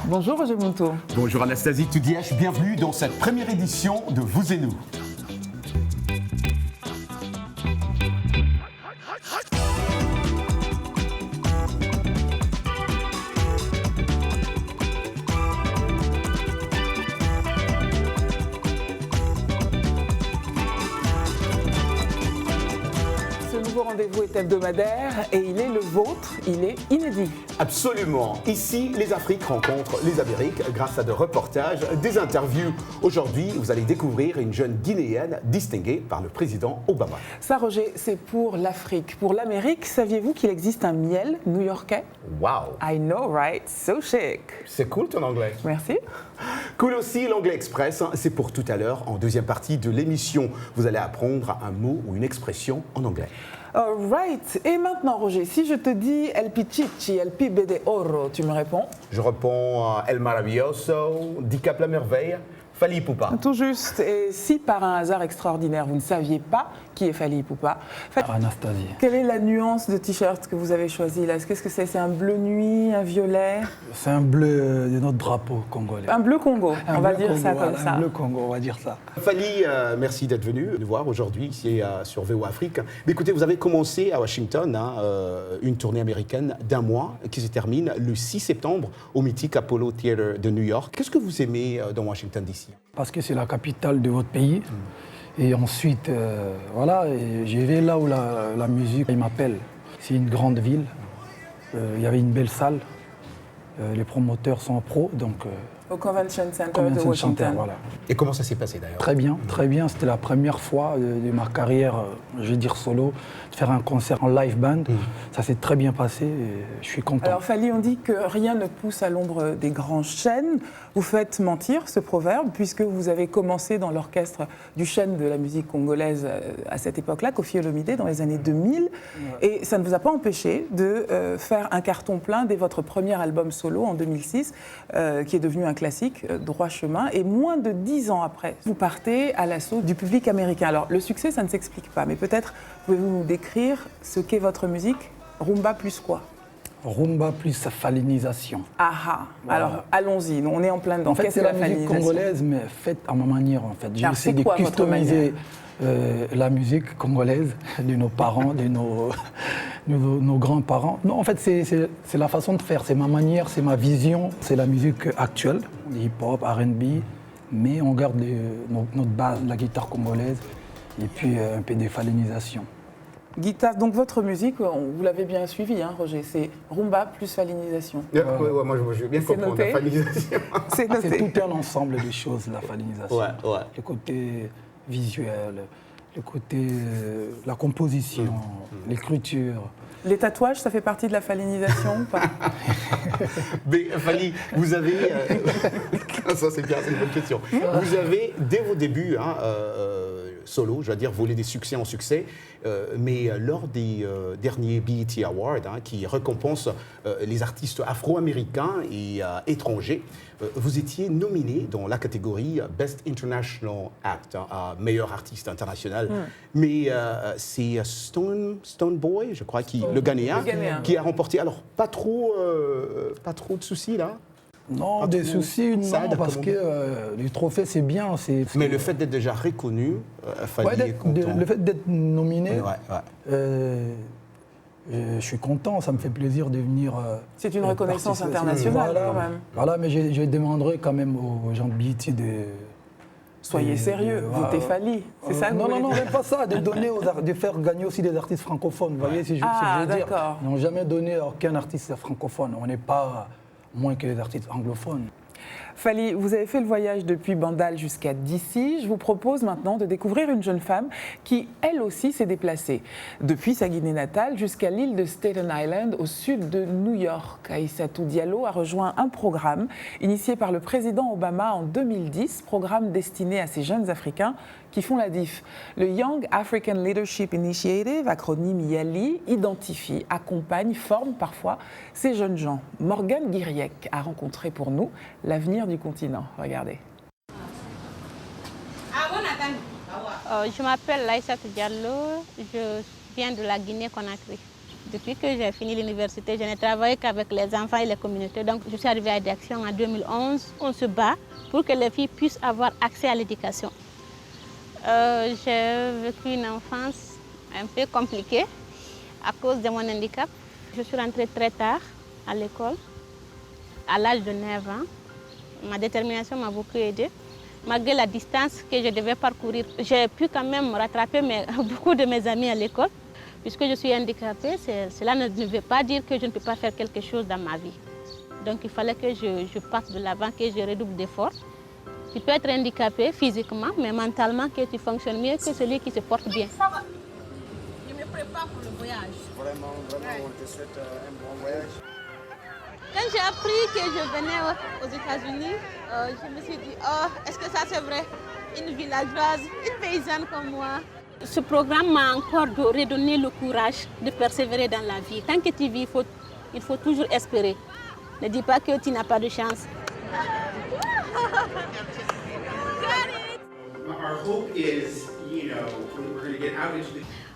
Bonjour Roger Monteau. Bonjour Anastasie Toudièche, bienvenue dans cette première édition de Vous et nous. Rendez-vous est hebdomadaire et il est le vôtre, il est inédit. Absolument. Ici, les Afriques rencontrent les Amériques grâce à des reportages, des interviews. Aujourd'hui, vous allez découvrir une jeune Guinéenne distinguée par le président Obama. Ça, Roger, c'est pour l'Afrique. Pour l'Amérique, saviez-vous qu'il existe un miel new-yorkais? Wow. I know, right? So chic. C'est cool ton anglais. Merci. Cool aussi l'Anglais Express, c'est pour tout à l'heure. En deuxième partie de l'émission, vous allez apprendre un mot ou une expression en anglais. All right. Et maintenant, Roger, si je te dis El Pichichi, El Pibe de Oro, tu me réponds? Je réponds à El Maravilloso, Dicap la merveille, Fally Ipupa. Tout juste. Et si par un hasard extraordinaire, vous ne saviez pas qui est Fally Ipupa, Anastasie. Quelle est la nuance de t-shirt que vous avez choisi là? Qu'est-ce que c'est? C'est un bleu nuit, un violet? C'est un bleu de notre drapeau congolais. Un bleu Congo, on va dire ça comme ça. Un bleu Congo, on va dire ça. Fally, merci d'être venu nous voir aujourd'hui ici sur VO Afrique. Mais écoutez, vous avez commencé à Washington une tournée américaine d'un mois qui se termine le 6 septembre au mythique Apollo Theater de New York. Qu'est-ce que vous aimez dans Washington DC? Parce que c'est la capitale de votre pays. Et ensuite, voilà, j'y vais là où la musique il m'appelle. C'est une grande ville. Il y avait une belle salle. Les promoteurs sont pros, donc... Au Convention Center de Washington. Voilà. Et comment ça s'est passé d'ailleurs? Très bien, très bien. C'était la première fois de ma carrière, je vais dire solo, de faire un concert en live band. Ça s'est très bien passé et je suis content. Alors Fally, on dit que rien ne pousse à l'ombre des grands chênes. Vous faites mentir ce proverbe puisque vous avez commencé dans l'orchestre du chêne de la musique congolaise à cette époque-là, Koffi Olomidé, dans les années 2000. Ouais. Et ça ne vous a pas empêché de faire un carton plein dès votre premier album solo en 2006, qui est devenu un classique, Droit chemin, et moins de 10 ans après, vous partez à l'assaut du public américain. Alors, le succès, ça ne s'explique pas, mais peut-être pouvez-vous nous décrire ce qu'est votre musique, rumba plus quoi? Rumba plus sa fallinisation. Ah, voilà. Alors allons-y, on est en plein dedans. En fait, c'est la musique congolaise, mais faite à ma manière, en fait. J'ai essayé de customiser la musique congolaise de nos parents, de nos grands-parents. Non, en fait, c'est la façon de faire, c'est ma manière, c'est ma vision. C'est la musique actuelle, hip-hop, R&B, mais on garde notre base, la guitare congolaise, et puis un peu de fallinisation. Guitare, donc votre musique, vous l'avez bien suivi, hein, Roger, c'est rumba plus fallinisation. Ouais, moi je veux bien comprendre la fallinisation. C'est tout un ensemble de choses, la fallinisation. Ouais. Le côté visuel, le côté la composition, l'écriture. Les tatouages, ça fait partie de la fallinisation ou pas? Mais Fally, vous avez... ça c'est bien, c'est une bonne question. Vous avez, dès vos débuts, solo, je veux dire, volé des succès en succès, mais lors des derniers BET Awards, qui récompensent les artistes afro-américains et étrangers, vous étiez nominé dans la catégorie Best International Act, meilleur artiste international. Mais c'est Stone Boy, je crois, le Ghanéen, qui a remporté. Alors, pas trop de soucis là? Non, des soucis, non, parce que le trophée, c'est bien. Mais le fait d'être déjà reconnu, Fally est content. Le fait d'être nominé, je suis content, ça me fait plaisir de venir... c'est une reconnaissance internationale, quand même. Voilà, mais je demanderai quand même aux gens de BET de... Soyez sérieux, votez Fally, c'est ça que vous voulez dire? Non, même pas ça, de faire gagner aussi des artistes francophones, vous voyez, si je veux dire. Ils n'ont jamais donné à aucun artiste francophone, on n'est pas moins que les artistes anglophones. Fally, vous avez fait le voyage depuis Bandal jusqu'à DC. Je vous propose maintenant de découvrir une jeune femme qui, elle aussi, s'est déplacée depuis sa Guinée natale jusqu'à l'île de Staten Island, au sud de New York. Aïssatou Diallo a rejoint un programme initié par le président Obama en 2010, programme destiné à ces jeunes Africains qui font la diff. Le Young African Leadership Initiative, acronyme YALI, identifie, accompagne, forme parfois ces jeunes gens. Morgane Guiriec a rencontré pour nous l'avenir du continent. Regardez. Je m'appelle Aïssatou Diallo, je viens de la Guinée-Conakry. Depuis que j'ai fini l'université, je n'ai travaillé qu'avec les enfants et les communautés. Donc, je suis arrivée à Action en 2011. On se bat pour que les filles puissent avoir accès à l'éducation. J'ai vécu une enfance un peu compliquée à cause de mon handicap. Je suis rentrée très tard à l'école, à l'âge de 9 ans. Ma détermination m'a beaucoup aidée. Malgré la distance que je devais parcourir, j'ai pu quand même rattraper beaucoup de mes amis à l'école. Puisque je suis handicapée, cela ne veut pas dire que je ne peux pas faire quelque chose dans ma vie. Donc il fallait que je parte de l'avant, que je redouble d'efforts. Tu peux être handicapé physiquement, mais mentalement, que tu fonctionnes mieux que celui qui se porte bien. Ça va. Je me prépare pour le voyage. Vraiment, on te souhaite un bon voyage. Quand j'ai appris que je venais aux États-Unis, je me suis dit, oh, est-ce que ça c'est vrai? Une villageoise, une paysanne comme moi. Ce programme m'a encore redonné le courage de persévérer dans la vie. Tant que tu vis, il faut toujours espérer. Ne dis pas que tu n'as pas de chance.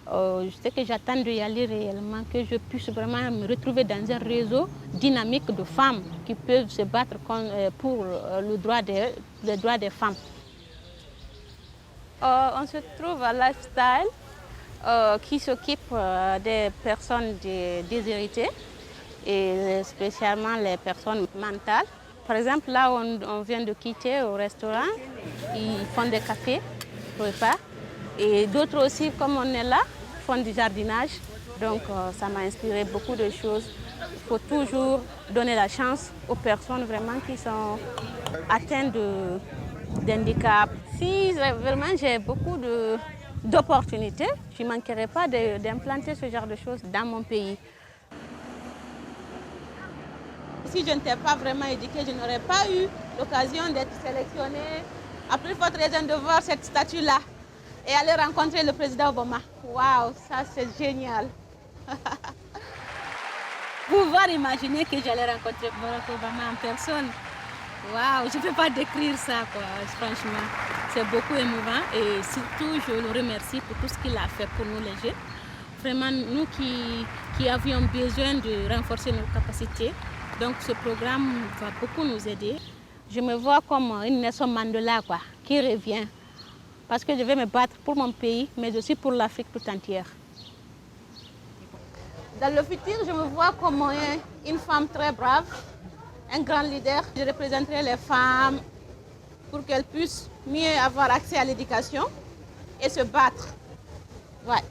Je sais que j'attends d'y aller réellement, que je puisse vraiment me retrouver dans un réseau dynamique de femmes qui peuvent se battre pour les droits des femmes. On se trouve à Lifestyle qui s'occupe des personnes déshéritées et spécialement les personnes mentales. Par exemple, là, on vient de quitter au restaurant, ils font des cafés, repas. Et d'autres aussi, comme on est là, font du jardinage. Donc, ça m'a inspiré beaucoup de choses. Il faut toujours donner la chance aux personnes vraiment qui sont atteintes d'handicap. Si vraiment j'ai beaucoup d'opportunités, je ne manquerai pas d'implanter ce genre de choses dans mon pays. Si je n'étais pas vraiment éduquée, je n'aurais pas eu l'occasion d'être sélectionnée. À plus forte raison de voir cette statue-là et aller rencontrer le président Obama. Waouh, ça c'est génial. Pouvoir imaginer que j'allais rencontrer Barack Obama en personne. Waouh, je ne peux pas décrire ça, quoi, franchement. C'est beaucoup émouvant et surtout, je le remercie pour tout ce qu'il a fait pour nous les jeunes. Vraiment, nous qui avions besoin de renforcer nos capacités. Donc, ce programme va beaucoup nous aider. Je me vois comme une Nelson Mandela, quoi, qui revient. Parce que je vais me battre pour mon pays, mais aussi pour l'Afrique tout entière. Dans le futur, je me vois comme une femme très brave, un grand leader. Je représenterai les femmes pour qu'elles puissent mieux avoir accès à l'éducation et se battre. Ouais.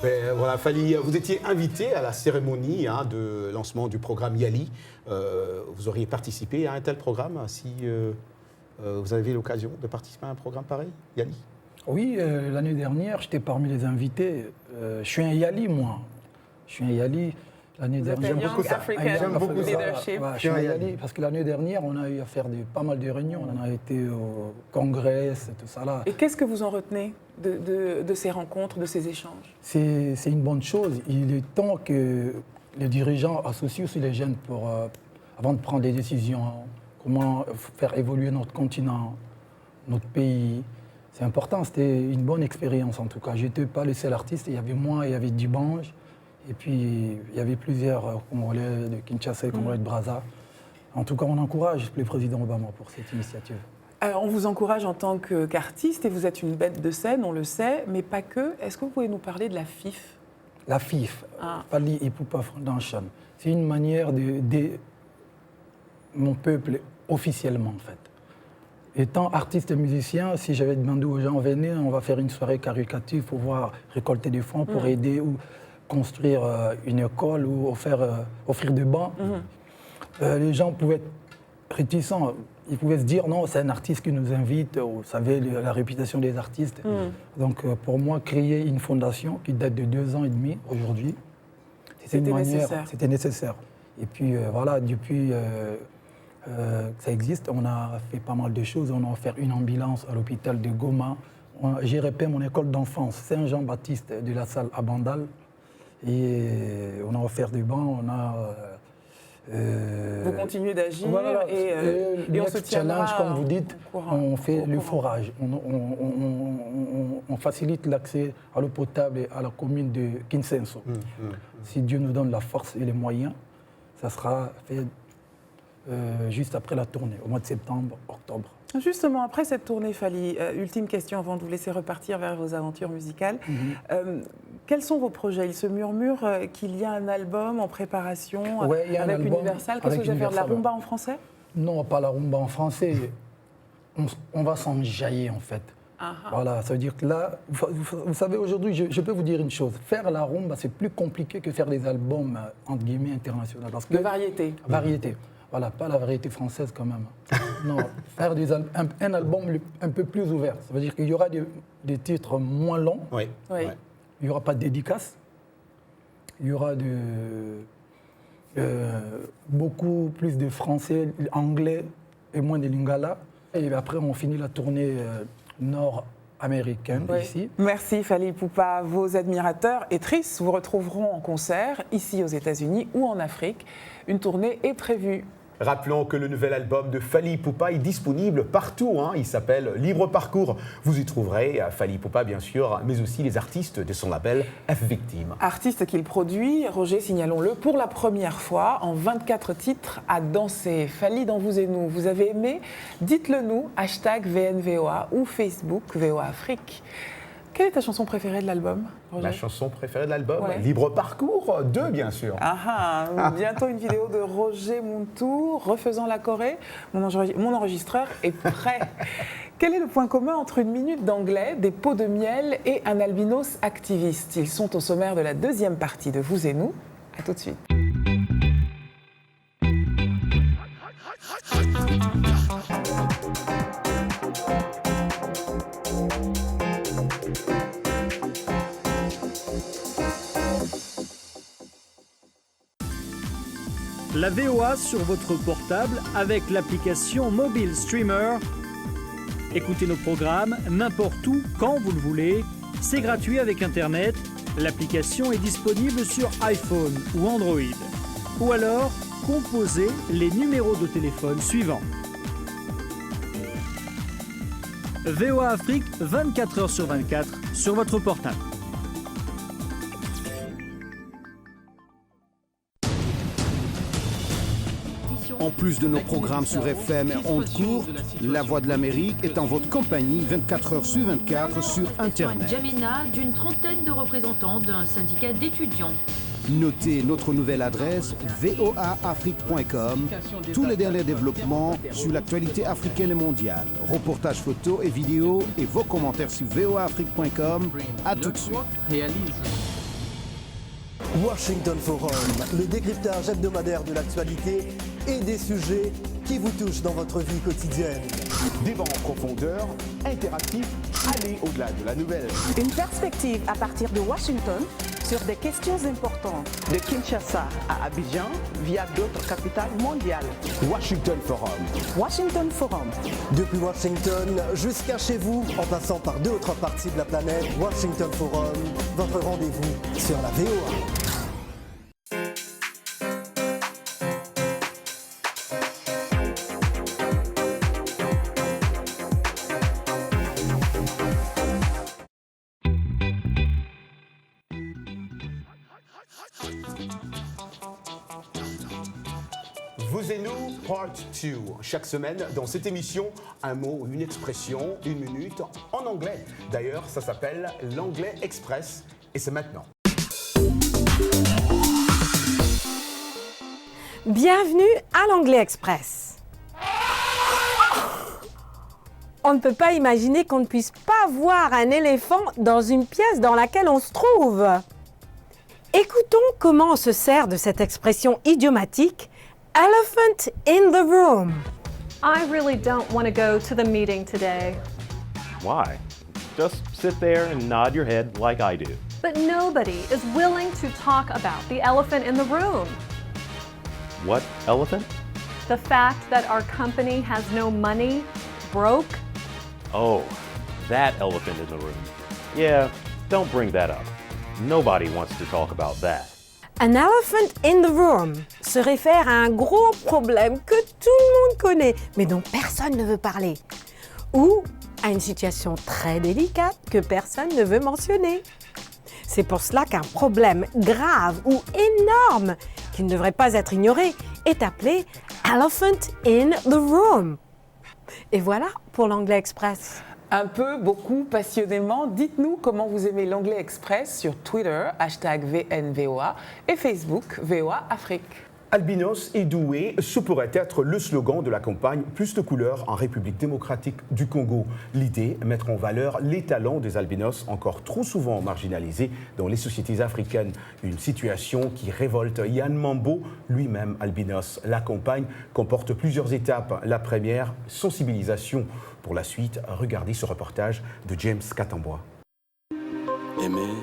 Ben, voilà, Fally, vous étiez invité à la cérémonie de lancement du programme YALI. Vous auriez participé à un tel programme si vous avez l'occasion de participer à un programme pareil, YALI? Oui, l'année dernière, j'étais parmi les invités. Je suis un YALI, moi. Je suis un YALI. L'année dernière, j'aime beaucoup ça. J'aime beaucoup leadership. Ouais, je suis un YALI parce que l'année dernière, on a eu à faire pas mal de réunions. On a été au congrès, tout ça là. Et qu'est-ce que vous en retenez de ces rencontres, de ces échanges? C'est une bonne chose. Il est temps que les dirigeants associent aussi les jeunes avant de prendre des décisions. Comment faire évoluer notre continent, notre pays. C'est important, c'était une bonne expérience en tout cas. Je n'étais pas le seul artiste, il y avait moi, il y avait Dibange, et puis il y avait plusieurs Congolais de Kinshasa, Congolais de Brazza. En tout cas, on encourage le président Obama pour cette initiative. Alors, on vous encourage en tant qu'artiste, et vous êtes une bête de scène, on le sait, mais pas que. Est-ce que vous pouvez nous parler de la FIF? La FIF, Fally Ipupa Foundation, c'est une manière d'aider mon peuple officiellement en fait. Étant artiste et musicien, si j'avais demandé aux gens, venez, on va faire une soirée caritative pour pouvoir récolter des fonds pour aider ou construire une école ou offrir des bancs, les gens pouvaient être réticents. Ils pouvaient se dire, non, c'est un artiste qui nous invite, vous savez, la réputation des artistes. Donc pour moi, créer une fondation qui date de 2 ans et demi aujourd'hui, c'était nécessaire. Et puis voilà, depuis que ça existe, on a fait pas mal de choses. On a offert une ambulance à l'hôpital de Goma. J'ai repéré mon école d'enfance, Saint-Jean-Baptiste de la Salle à Bandal. Et on a offert des bancs, on a Vous continuez d'agir et on se tiendra challenge, comme vous dites, on fait le forage. On facilite l'accès à l'eau potable et à la commune de Kinsenso. Si Dieu nous donne la force et les moyens, ça sera fait juste après la tournée, au mois de septembre, octobre. Justement, après cette tournée, Fally, ultime question avant de vous laisser repartir vers vos aventures musicales. Quels sont vos projets? Il se murmure qu'il y a un album en préparation avec Universal. Qu'est-ce que vous allez faire? De la rumba en français? Non, pas la rumba en français. On va s'enjailler, en fait. Voilà, ça veut dire que là, vous savez, aujourd'hui, je peux vous dire une chose. Faire la rumba, c'est plus compliqué que faire des albums, entre guillemets, internationaux. Parce que, de variété. Variété. Voilà, pas la variété française quand même. Non, faire un album un peu plus ouvert. Ça veut dire qu'il y aura des titres moins longs. Oui. Il n'y aura pas de dédicaces. Il y aura beaucoup plus de français, anglais et moins de lingala. Et après, on finit la tournée nord-américaine ici. Merci Fally Ipupa. Vos admirateurs et tristes vous retrouveront en concert ici aux États-Unis ou en Afrique. Une tournée est prévue. Rappelons que le nouvel album de Fally Ipupa est disponible partout. Il s'appelle Libre Parcours. Vous y trouverez Fally Ipupa, bien sûr, mais aussi les artistes de son label F-Victim. Artiste qu'il produit, Roger, signalons-le, pour la première fois en 24 titres à danser. Fally, dans Vous et Nous, vous avez aimé? Dites-le nous, #VNVOA ou Facebook VOA Afrique. Quelle est ta chanson préférée de l'album, Roger? Ma chanson préférée de l'album, Libre Parcours 2, bien sûr. Bientôt une vidéo de Roger Muntu, refaisant la Corée. Mon enregistreur est prêt. Quel est le point commun entre une minute d'anglais, des pots de miel et un albinos activiste? Ils sont au sommaire de la deuxième partie de Vous et Nous. À tout de suite. La VOA sur votre portable avec l'application Mobile Streamer. Écoutez nos programmes n'importe où, quand vous le voulez. C'est gratuit avec Internet. L'application est disponible sur iPhone ou Android. Ou alors, composez les numéros de téléphone suivants. VOA Afrique, 24 h sur 24 sur votre portable. En plus de nos programmes sur FM et ondes courtes, La Voix de l'Amérique est en votre compagnie 24 h sur 24 sur Internet. N'Djamena, d'une trentaine de représentants d'un syndicat d'étudiants. Notez notre nouvelle adresse voaafrique.com. Tous les derniers développements sur l'actualité africaine et mondiale. Reportages photos et vidéos et vos commentaires sur voaafrique.com. À tout de suite. Washington Forum, le décryptage hebdomadaire de l'actualité et des sujets qui vous touchent dans votre vie quotidienne. Débat en profondeur, interactif, aller au-delà de la nouvelle. Une perspective à partir de Washington sur des questions importantes. De Kinshasa à Abidjan via d'autres capitales mondiales. Washington Forum. Washington Forum. Depuis Washington jusqu'à chez vous, en passant par deux autres parties de la planète, Washington Forum, votre rendez-vous sur la VOA. Vous et nous, part 2. Chaque semaine, dans cette émission, un mot, une expression, une minute en anglais. D'ailleurs, ça s'appelle l'Anglais Express et c'est maintenant. Bienvenue à l'Anglais Express. On ne peut pas imaginer qu'on ne puisse pas voir un éléphant dans une pièce dans laquelle on se trouve. Écoutons comment on se sert de cette expression idiomatique « elephant in the room ». I really don't want to go to the meeting today. Why? Just sit there and nod your head like I do. But nobody is willing to talk about the elephant in the room. What elephant? The fact that our company has no money, broke. Oh, that elephant in the room. Yeah, don't bring that up. Nobody wants to talk about that. An elephant in the room se réfère à un gros problème que tout le monde connaît, mais dont personne ne veut parler. Ou à une situation très délicate que personne ne veut mentionner. C'est pour cela qu'un problème grave ou énorme, qui ne devrait pas être ignoré, est appelé elephant in the room. Et voilà pour l'Anglais Express. Un peu, beaucoup, passionnément, dites-nous comment vous aimez l'Anglais Express sur Twitter, #VNVOA et Facebook, VOA Afrique. Albinos et doués, ce pourrait être le slogan de la campagne Plus de couleurs en République démocratique du Congo. L'idée, mettre en valeur les talents des albinos encore trop souvent marginalisés dans les sociétés africaines. Une situation qui révolte Yann Mambo, lui-même albinos. La campagne comporte plusieurs étapes. La première, sensibilisation. Pour la suite, regardez ce reportage de James Katambois. Aimer,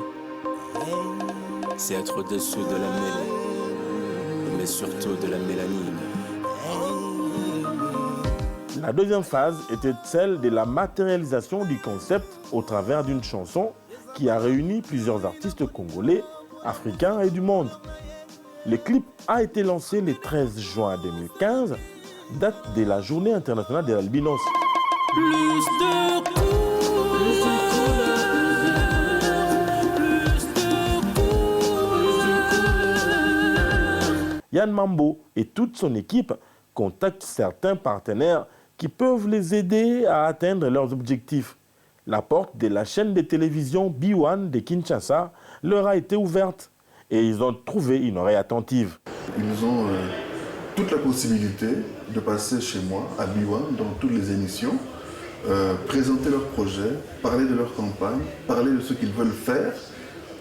c'est être au-dessus de la mêlée, mais surtout de la mélanine. La deuxième phase était celle de la matérialisation du concept au travers d'une chanson qui a réuni plusieurs artistes congolais, africains et du monde. Le clip a été lancé le 13 juin 2015, date de la Journée internationale des albinos. Plus de couleurs. Yann Mambo et toute son équipe contactent certains partenaires qui peuvent les aider à atteindre leurs objectifs. La porte de la chaîne de télévision B1 de Kinshasa leur a été ouverte et ils ont trouvé une oreille attentive. Ils ont toute la possibilité de passer chez moi à B1 dans toutes les émissions, présenter leurs projets, parler de leur campagne, parler de ce qu'ils veulent faire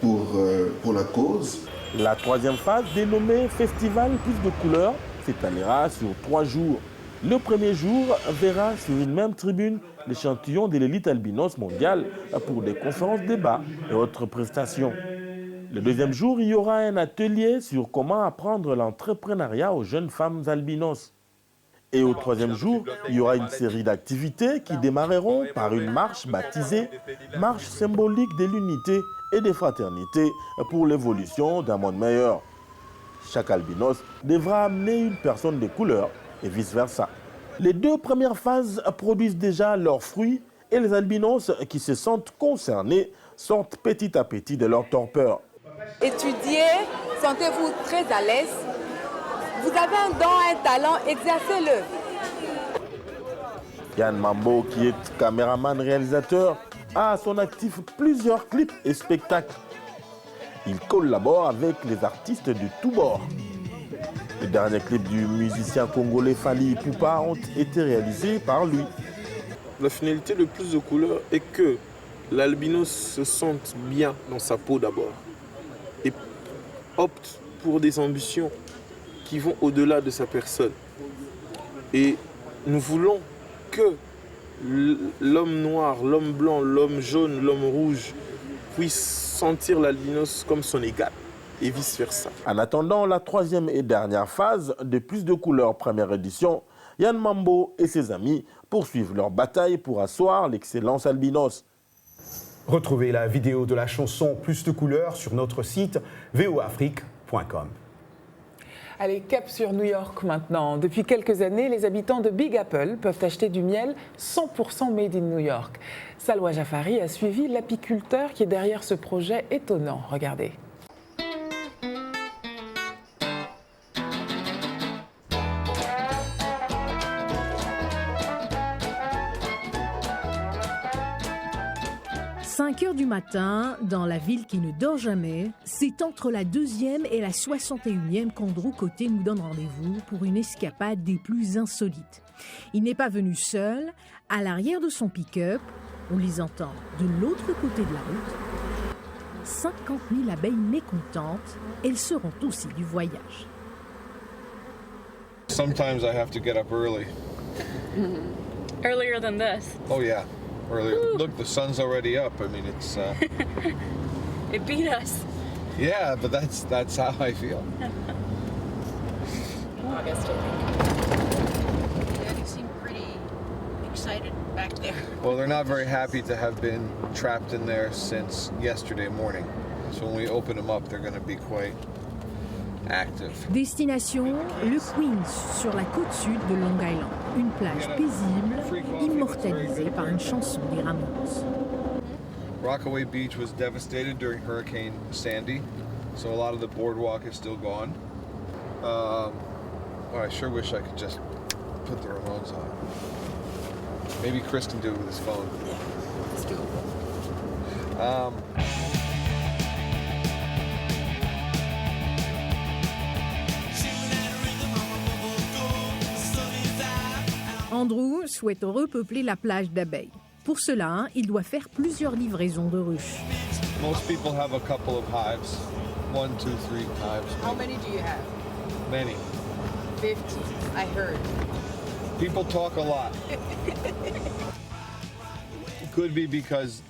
pour la cause. La troisième phase, dénommée Festival Plus de couleurs, s'étalera sur 3 jours. Le premier jour verra sur une même tribune l'échantillon de l'élite albinos mondiale pour des conférences, débats et autres prestations. Le deuxième jour, il y aura un atelier sur comment apprendre l'entrepreneuriat aux jeunes femmes albinos. Et au troisième jour, il y aura une série d'activités qui démarreront par une marche baptisée « Marche symbolique de l'unité et des fraternités pour l'évolution d'un monde meilleur ». Chaque albinos devra amener une personne de couleur et vice-versa. Les 2 premières phases produisent déjà leurs fruits et les albinos qui se sentent concernés sortent petit à petit de leur torpeur. Étudiez, sentez-vous très à l'aise. Vous avez un don, un talent, exercez-le. Yann Mambo, qui est caméraman réalisateur, a à son actif plusieurs clips et spectacles. Il collabore avec les artistes de tous bords. Les derniers clips du musicien congolais Fally Ipupa ont été réalisés par lui. La finalité de Plus de couleurs est que l'albinos se sente bien dans sa peau d'abord et opte pour des ambitions qui vont au-delà de sa personne. Et nous voulons que l'homme noir, l'homme blanc, l'homme jaune, l'homme rouge puisse sentir l'albinos comme son égal et vice-versa. En attendant la 3e et dernière phase de Plus de couleurs première édition, Yann Mambo et ses amis poursuivent leur bataille pour asseoir l'excellence albinos. Retrouvez la vidéo de la chanson Plus de couleurs sur notre site voafrique.com. Allez, cap sur New York maintenant. Depuis quelques années, les habitants de Big Apple peuvent acheter du miel 100% made in New York. Salwa Jafari a suivi l'apiculteur qui est derrière ce projet étonnant. Regardez. « 5 heures du matin, dans la ville qui ne dort jamais, c'est entre la 2e et la 61e qu'Andrew Côté nous donne rendez-vous pour une escapade des plus insolites. Il n'est pas venu seul. À l'arrière de son pick-up, on les entend de l'autre côté de la route. 50 000 abeilles mécontentes, elles seront aussi du voyage. Sometimes I have to get up early. Earlier than this. Oh yeah. Earlier. Look, the sun's already up. I mean, it's. It beat us. Yeah, but that's how I feel. August, I think. Yeah, you seem pretty excited back there. Well, they're not very happy to have been trapped in there since yesterday morning. So when we open them up, they're going to be quite active. Destination, le Queens, sur la côte sud de Long Island. Une plage paisible, immortalisée par une chanson des Ramones. Rockaway Beach was devastated during Hurricane Sandy, so a lot of the boardwalk is still gone. Well, I sure wish I could just put the Ramones on. Maybe Chris can do it with his phone. Yeah, let's do it. Andrew souhaite repeupler la plage d'abeilles. Pour cela, il doit faire plusieurs livraisons de ruches. Most people have a couple of hives. 1, 2, 3 hives. How many do you have? Many. 50, I heard. People talk a lot. It could be because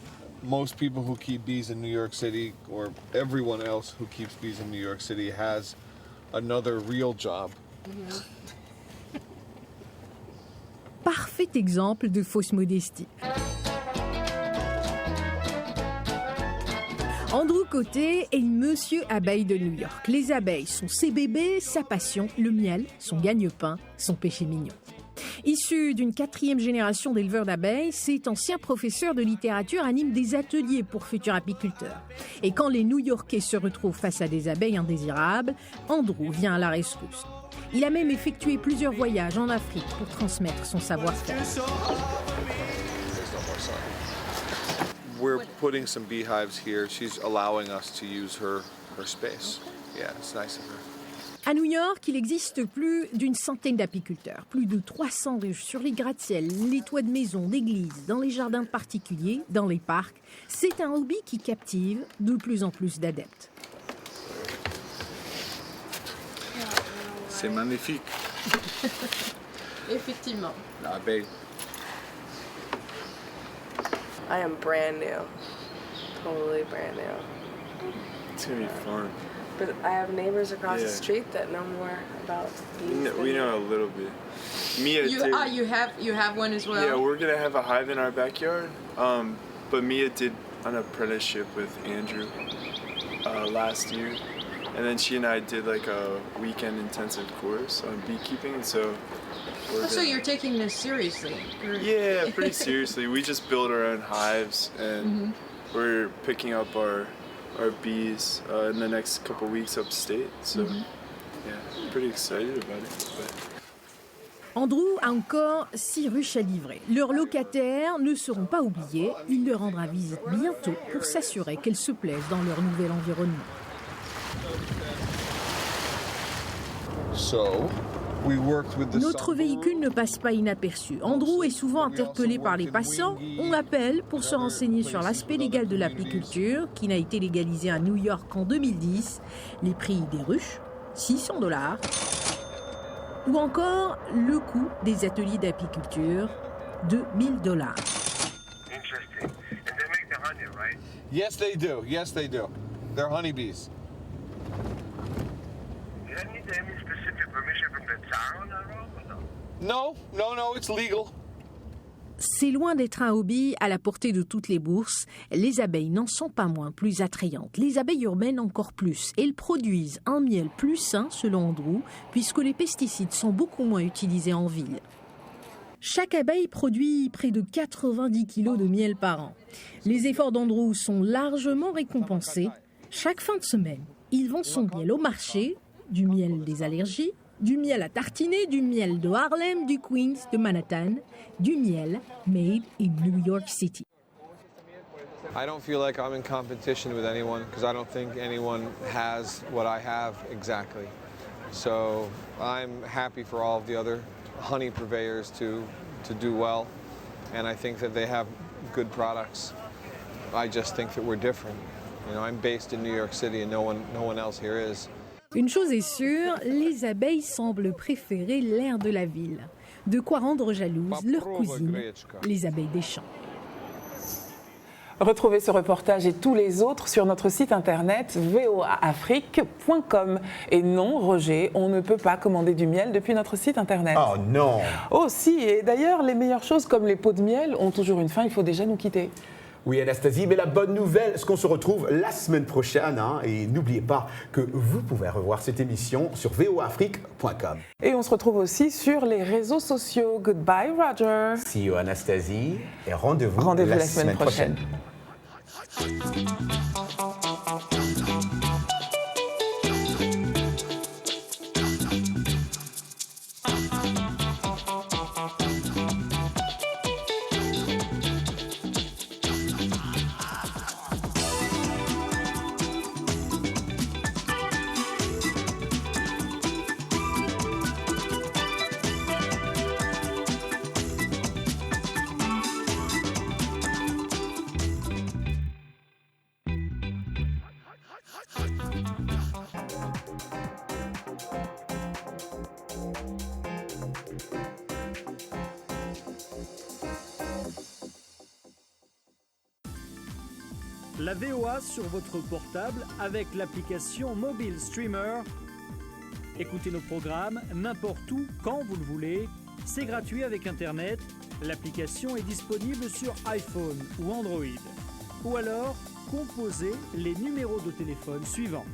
most people who keep bees in New York City, or everyone else who keeps bees in New York City, has another real job. Parfait exemple de fausse modestie. Andrew Côté est monsieur abeille de New York. Les abeilles sont ses bébés, sa passion, le miel, son gagne-pain, son péché mignon. Issu d'une 4e génération d'éleveurs d'abeilles, cet ancien professeur de littérature anime des ateliers pour futurs apiculteurs. Et quand les New-Yorkais se retrouvent face à des abeilles indésirables, Andrew vient à la rescousse. Il a même effectué plusieurs voyages en Afrique pour transmettre son savoir-faire. We're putting some beehives here. She's allowing us to use her space. Yeah, it's nice of her. À New York, il existe plus d'une centaine d'apiculteurs, plus de 300 ruches sur les gratte-ciels, les toits de maisons, d'églises, dans les jardins particuliers, dans les parcs. C'est un hobby qui captive de plus en plus d'adeptes. C'est magnifique. Effectivement. L'abeille. I am brand new. Totally brand new. It's gonna be fun. But I have neighbors across Yeah. the street that know more about bees than We know a little bit. Mia did. You have one as well? Yeah, we're gonna have a hive in our backyard. But Mia did an apprenticeship with Andrew last year, and then she and I did like a weekend intensive course on beekeeping. And so. So you're taking this seriously? Yeah, pretty seriously. We just build our own hives, and we're picking up our bees in the next couple weeks upstate. So, yeah, pretty excited about it. But... Andrew a encore 6 ruches à livrer. Leurs locataires ne seront pas oubliés. Il leur rendra visite bientôt pour s'assurer qu'elles se plaisent dans leur nouvel environnement. Notre véhicule ne passe pas inaperçu. Andrew est souvent interpellé par les passants. On l'appelle pour se renseigner sur l'aspect légal de l'apiculture, qui n'a été légalisé à New York qu'en 2010, les prix des ruches, $600, ou encore le coût des ateliers d'apiculture, $2,000. Yes, they do. Yes, they do. They're honeybees. You don't need any specific permission from the town or no? No, it's legal. C'est loin d'être un hobby à la portée de toutes les bourses. Les abeilles n'en sont pas moins plus attrayantes. Les abeilles urbaines encore plus. Elles produisent un miel plus sain, selon Andrew, puisque les pesticides sont beaucoup moins utilisés en ville. Chaque abeille produit près de 90 kilos de miel par an. Les efforts d'Andrew sont largement récompensés. Chaque fin de semaine, il vend son miel au marché, du miel des allergies, du miel à tartiner, du miel de Harlem, du Queens, de Manhattan, du miel made in New York City. I don't feel like I'm in competition with anyone because I don't think anyone has what I have exactly. So I'm happy for all of the other honey purveyors to do well, and I think that they have good products. I just think that we're different. You know, I'm based in New York City and no one else here is. Une chose est sûre, les abeilles semblent préférer l'air de la ville. De quoi rendre jalouses leurs cousines, les abeilles des champs. Retrouvez ce reportage et tous les autres sur notre site internet voaafrique.com. Et non, Roger, on ne peut pas commander du miel depuis notre site internet. Oh non! Oh si, et d'ailleurs, les meilleures choses comme les pots de miel ont toujours une fin, il faut déjà nous quitter. Oui, Anastasie, mais la bonne nouvelle, c'est qu'on se retrouve la semaine prochaine. Et n'oubliez pas que vous pouvez revoir cette émission sur voafrique.com. Et on se retrouve aussi sur les réseaux sociaux. Goodbye, Roger. See you, Anastasie. Et rendez-vous la semaine prochaine. La VOA sur votre portable avec l'application Mobile Streamer. Écoutez nos programmes n'importe où, quand vous le voulez. C'est gratuit avec Internet. L'application est disponible sur iPhone ou Android. Ou alors, composez les numéros de téléphone suivants.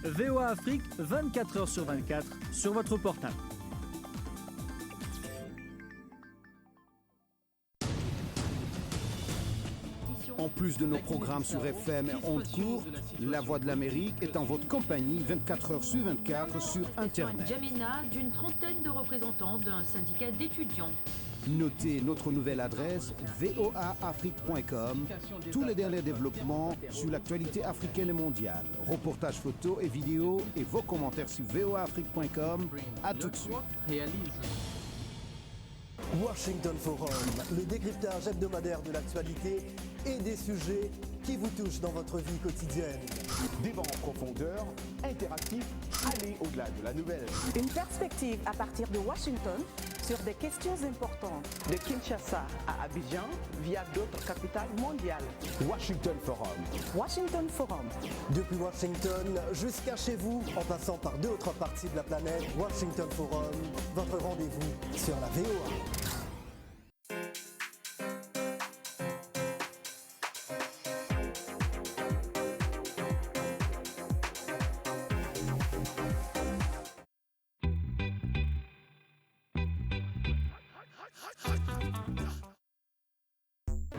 VOA Afrique, 24 h sur 24 sur votre portable. En plus de nos programmes sur FM et ondes courtes, La Voix de l'Amérique est en votre compagnie 24 h sur 24 sur Internet. Jamena d'une trentaine de représentants d'un syndicat d'étudiants. Notez notre nouvelle adresse voaafrique.com. Tous les derniers développements sur l'actualité africaine et mondiale. Reportages photos et vidéos et vos commentaires sur voaafrique.com. À tout de suite. Washington Forum, le décryptage hebdomadaire de l'actualité et des sujets qui vous touchent dans votre vie quotidienne. Débat en profondeur, interactif, aller au-delà de la nouvelle. Une perspective à partir de Washington sur des questions importantes. De Kinshasa à Abidjan via d'autres capitales mondiales. Washington Forum. Washington Forum. Depuis Washington jusqu'à chez vous, en passant par 2 autres parties de la planète, Washington Forum, votre rendez-vous sur la VOA.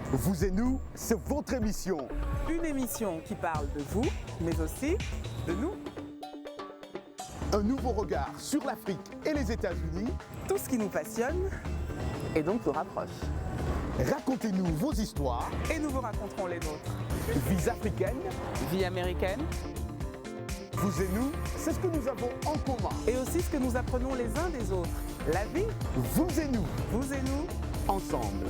Vous et nous, c'est votre émission. Une émission qui parle de vous, mais aussi de nous. Un nouveau regard sur l'Afrique et les États-Unis. Tout ce qui nous passionne et donc nous rapproche. Racontez-nous vos histoires. Et nous vous raconterons les nôtres. Vie africaine. Vie américaine. Vous et nous, c'est ce que nous avons en commun. Et aussi ce que nous apprenons les uns des autres. La vie. Vous et nous. Vous et nous. Ensemble.